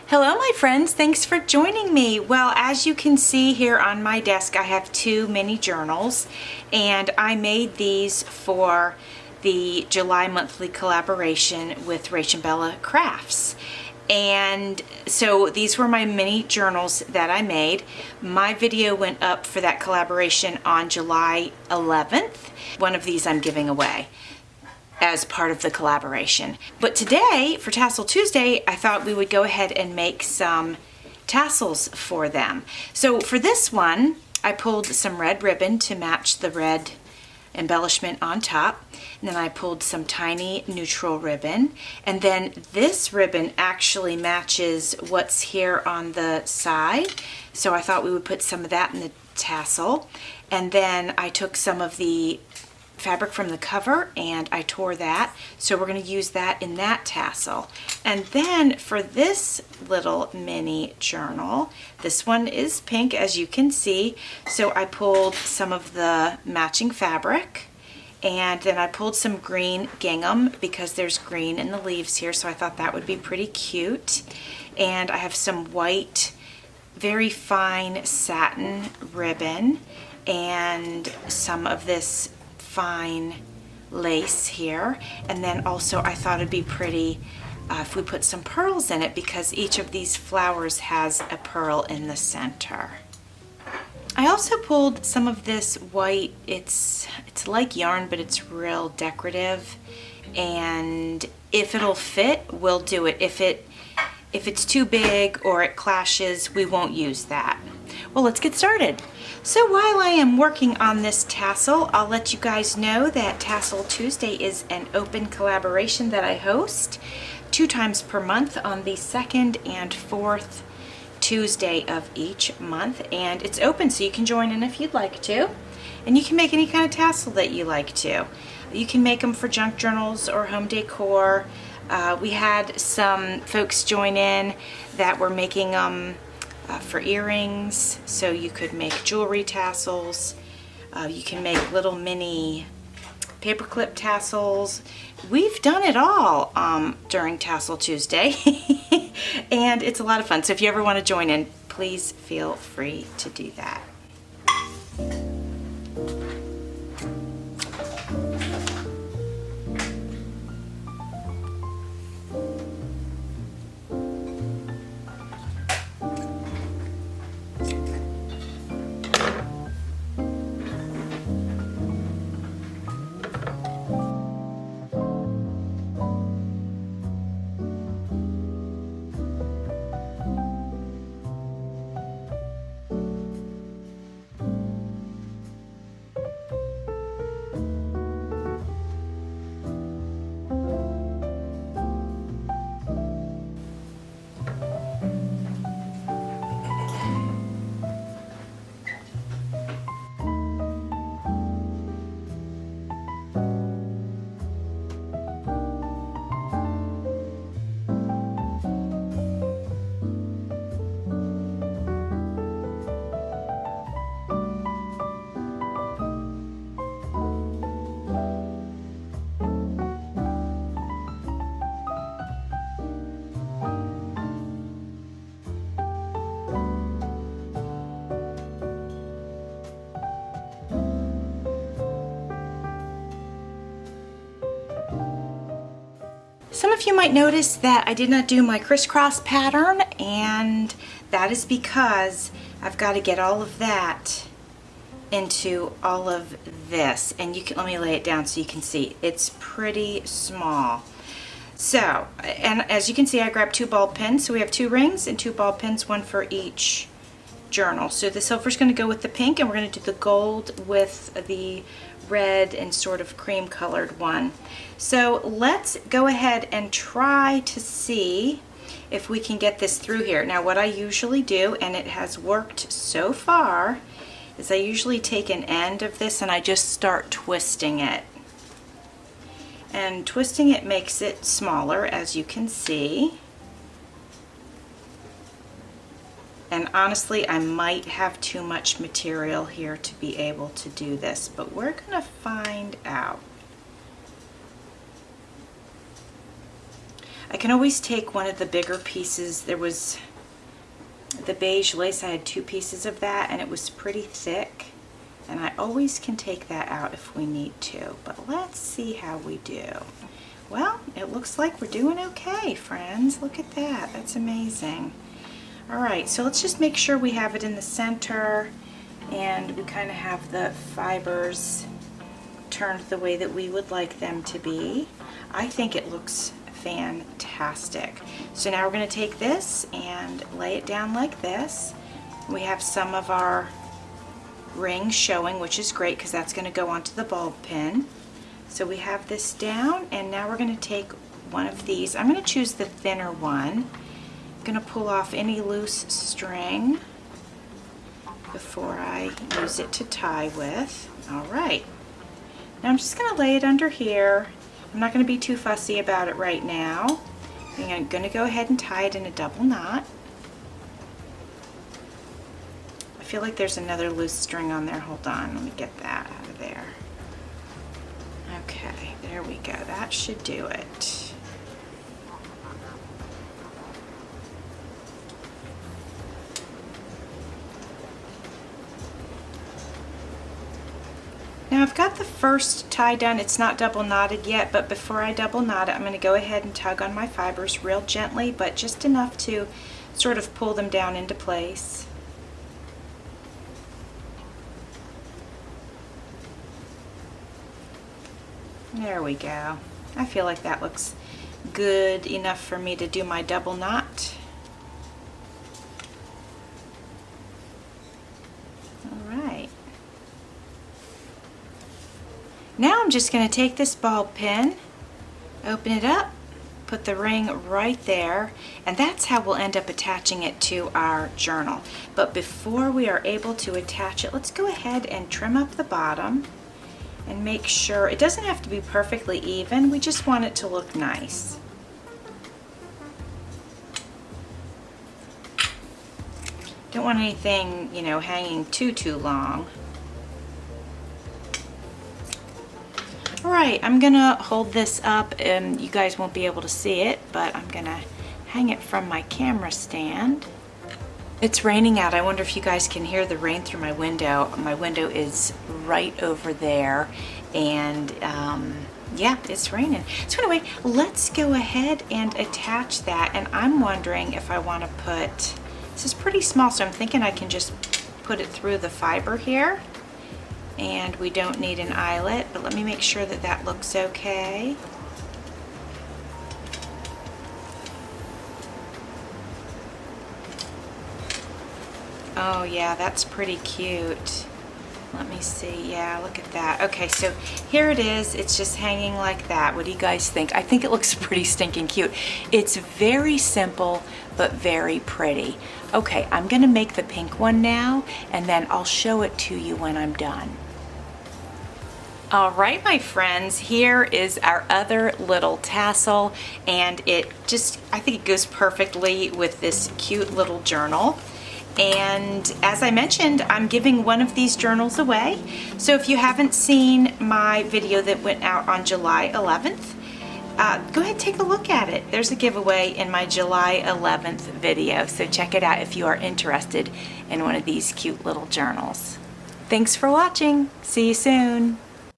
Hello my friends, thanks for joining me. Well, as you can see here on my desk, I have two mini journals, and I made these for the July monthly collaboration with Rach and Bella Crafts. And so these were my mini journals that I made. My video went up for that collaboration on July 11th. One of these I'm giving away as part of the collaboration. But today, for Tassel Tuesday, I thought we would go ahead and make some tassels for them. So for this one, I pulled some red ribbon to match the red embellishment on top. And then I pulled some tiny neutral ribbon. And then this ribbon actually matches what's here on the side. So I thought we would put some of that in the tassel. And then I took some of the fabric from the cover and I tore that, so we're going to use that in that tassel. And then for this little mini journal, this one is pink as you can see, so I pulled some of the matching fabric, and then I pulled some green gingham because there's green in the leaves here, so I thought that would be pretty cute. And I have some white very fine satin ribbon and some of this fine lace here, and then also I thought it'd be pretty if we put some pearls in it because each of these flowers has a pearl in the center. I also pulled some of this white, it's like yarn but it's real decorative, and if it'll fit we'll do it. If it's too big or it clashes, we won't use that. Well, let's get started. So while I am working on this tassel, I'll let you guys know that Tassel Tuesday is an open collaboration that I host 2 times per month on the 2nd and 4th Tuesday of each month. And it's open, so you can join in if you'd like to. And you can make any kind of tassel that you like to. You can make them for junk journals or home decor. We had some folks join in that were making them for earrings, so you could make jewelry tassels. You can make little mini paperclip tassels. We've done it all during Tassel Tuesday, and it's a lot of fun. So if you ever want to join in, please feel free to do that. Some of you might notice that I did not do my crisscross pattern, and that is because I've got to get all of that into all of this. And you can, let me lay it down so you can see. It's pretty small. So, and as you can see, I grabbed 2 ball pins. So we have 2 rings and 2 ball pins, 1 for each journal. So the silver's going to go with the pink, and we're going to do the gold with the red and sort of cream colored one. So let's go ahead and try to see if we can get this through here. Now what I usually do, and it has worked so far, is I usually take an end of this and I just start twisting it. And twisting it makes it smaller, as you can see. And honestly, I might have too much material here to be able to do this, but we're gonna find out. I can always take one of the bigger pieces. There was the beige lace, I had 2 pieces of that and it was pretty thick. And I always can take that out if we need to, but let's see how we do. Well, it looks like we're doing okay, friends. Look at that, that's amazing. All right, so let's just make sure we have it in the center and we kind of have the fibers turned the way that we would like them to be. I think it looks fantastic. So now we're going to take this and lay it down like this. We have some of our rings showing, which is great because that's going to go onto the bulb pin. So we have this down, and now we're going to take one of these. I'm going to choose the thinner one. I'm going to pull off any loose string before I use it to tie with. All right. Now I'm just going to lay it under here. I'm not going to be too fussy about it right now. I'm going to go ahead and tie it in a double knot. I feel like there's another loose string on there. Hold on, let me get that out of there. Okay, there we go. That should do it. Now I've got the first tie done. It's not double knotted yet, but before I double knot it, I'm going to go ahead and tug on my fibers real gently, but just enough to sort of pull them down into place. There we go. I feel like that looks good enough for me to do my double knot. All right. Now I'm just going to take this bulb pin, open it up, put the ring right there, and that's how we'll end up attaching it to our journal. But before we are able to attach it, let's go ahead and trim up the bottom and make sure it doesn't have to be perfectly even. We just want it to look nice. Don't want anything, you know, hanging too long. All right, I'm gonna hold this up and you guys won't be able to see it, but I'm gonna hang it from my camera stand. It's raining out. I wonder if you guys can hear the rain through my window. My window is right over there, and yeah, it's raining. So anyway, let's go ahead and attach that, and I'm wondering if I want to put, this is pretty small, so I'm thinking I can just put it through the fiber here, and we don't need an eyelet, but let me make sure that that looks okay. Oh yeah, that's pretty cute. Let me see. Yeah, look at that. Okay, so here it is. It's just hanging like that. What do you guys think? I think it looks pretty stinking cute. It's very simple, but very pretty. Okay, I'm gonna make the pink one now, and then I'll show it to you when I'm done. All right, my friends, here is our other little tassel, and it just, I think it goes perfectly with this cute little journal. And as I mentioned, I'm giving one of these journals away. So if you haven't seen my video that went out on July 11th, go ahead and take a look at it. There's a giveaway in my July 11th video. So check it out if you are interested in one of these cute little journals. Thanks for watching. See you soon.